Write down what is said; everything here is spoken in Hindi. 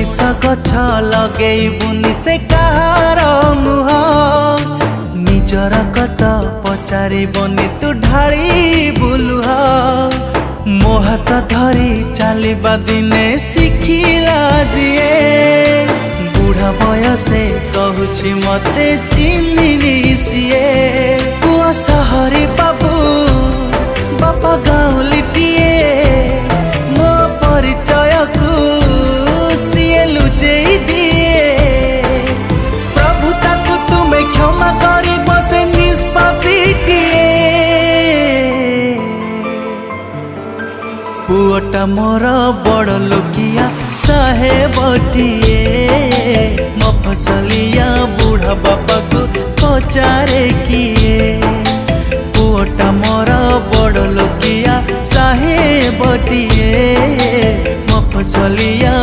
मनीष गछ लगे बुनी से कहार मुह निजर कत पचारि बनी तू ढाड़ी बुलुह मो हाथ धरी चलवा दिने शिखिला जीए बुढ़ा बयसे कहूछि मते चिन्हिनी सीए पुआ सहरी बाबू बापा गाँवलीटिए मो परिचय को सीए लुचेई दिए प्रभु ताकू तुम्हें क्षमा करी बसे निष्पापीटिए पुअटा मोर बड़ लोकिया साहेबटिए मफसलिया बूढ़ा बाबा को पचारे किए पुअटा मोर बड़ लोकिया साहेबटिए मफसलिया